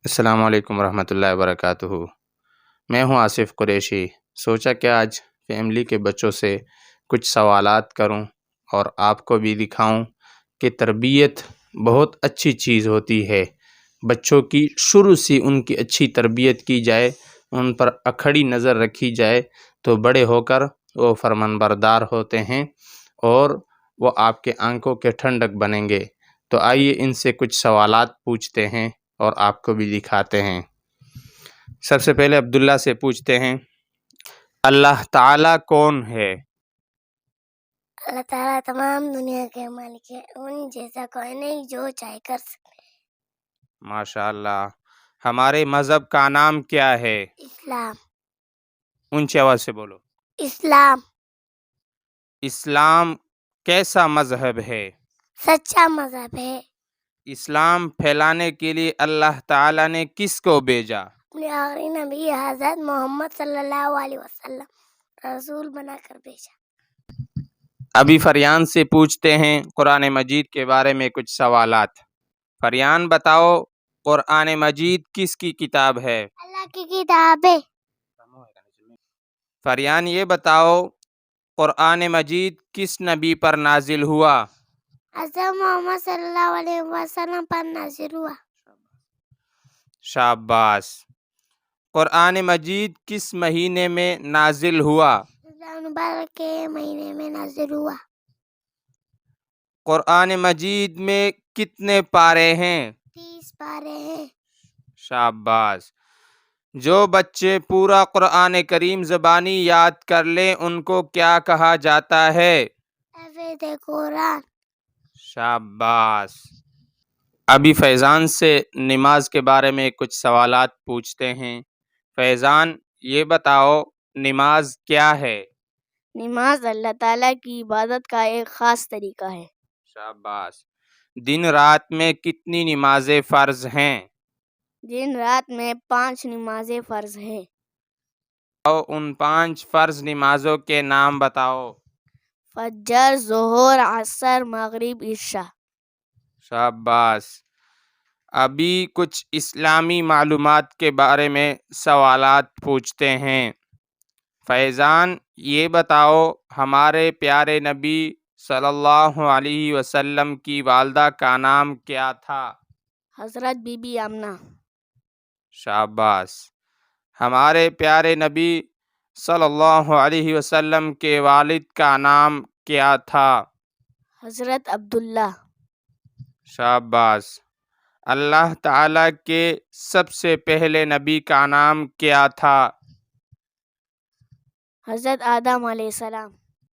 السلام علیکم ورحمۃ اللہ وبرکاتہ۔ میں ہوں آصف قریشی۔ سوچا کہ آج فیملی کے بچوں سے کچھ سوالات کروں اور آپ کو بھی دکھاؤں کہ تربیت بہت اچھی چیز ہوتی ہے۔ بچوں کی شروع سے ان کی اچھی تربیت کی جائے، ان پر اکھڑی نظر رکھی جائے تو بڑے ہو کر وہ فرمانبردار ہوتے ہیں اور وہ آپ کے آنکھوں کے ٹھنڈک بنیں گے۔ تو آئیے ان سے کچھ سوالات پوچھتے ہیں اور آپ کو بھی دکھاتے ہیں۔ سب سے پہلے عبداللہ سے پوچھتے ہیں، اللہ تعالیٰ کون ہے؟ اللہ تعالیٰ تمام دنیا کے مالک ہے، ان جیسا کوئی نہیں جو چاہے کر سکتے۔ ماشاء اللہ۔ ہمارے مذہب کا نام کیا ہے؟ اسلام۔ اونچی آواز سے بولو۔ اسلام اسلام کیسا مذہب ہے؟ سچا مذہب ہے۔ اسلام پھیلانے کے لیے اللہ تعالیٰ نے کس کو بھیجا؟ اپنے آخری نبی حضرت محمد صلی اللہ علیہ وسلم رسول بنا کر بھیجا۔ ابھی فریان سے پوچھتے ہیں قرآن مجید کے بارے میں کچھ سوالات۔ فریان بتاؤ، قرآن مجید کس کی کتاب ہے؟ اللہ کی کتاب ہے۔ فریان یہ بتاؤ، قرآن مجید کس نبی پر نازل ہوا؟ حضرت محمد صلی اللہ علیہ وسلم پر نازل ہوا۔ شاباش۔ قرآن مجید کس مہینے میں نازل ہوا؟ رمضان المبارک کے مہینے میں نازل ہوا۔ قرآن مجید میں کتنے پارے ہیں؟ 30 پارے ہیں۔ شاباش۔ جو بچے پورا قرآن کریم زبانی یاد کر لیں ان کو کیا کہا جاتا ہے؟ حافظ قرآن۔ شاباش۔ ابھی فیضان سے نماز کے بارے میں کچھ سوالات پوچھتے ہیں۔ فیضان یہ بتاؤ، نماز کیا ہے؟ نماز اللہ تعالیٰ کی عبادت کا ایک خاص طریقہ ہے۔ شاباش۔ دن رات میں کتنی نمازیں فرض ہیں؟ دن رات میں 5 نمازیں فرض ہیں۔ ان 5 فرض نمازوں کے نام بتاؤ۔ فجر، ظہر، عصر، مغرب، عشاء۔ شاباش۔ ابھی کچھ اسلامی معلومات کے بارے میں سوالات پوچھتے ہیں۔ فیضان یہ بتاؤ، ہمارے پیارے نبی صلی اللہ علیہ وسلم کی والدہ کا نام کیا تھا؟ حضرت بی بی آمنہ۔ شاباش۔ ہمارے پیارے نبی صلی اللہ علیہ وسلم کے والد کا نام کیا تھا؟ حضرت عبداللہ۔ شاباش۔ اللہ تعالیٰ کے سب سے پہلے نبی کا نام کیا تھا؟ حضرت آدم علیہ السلام۔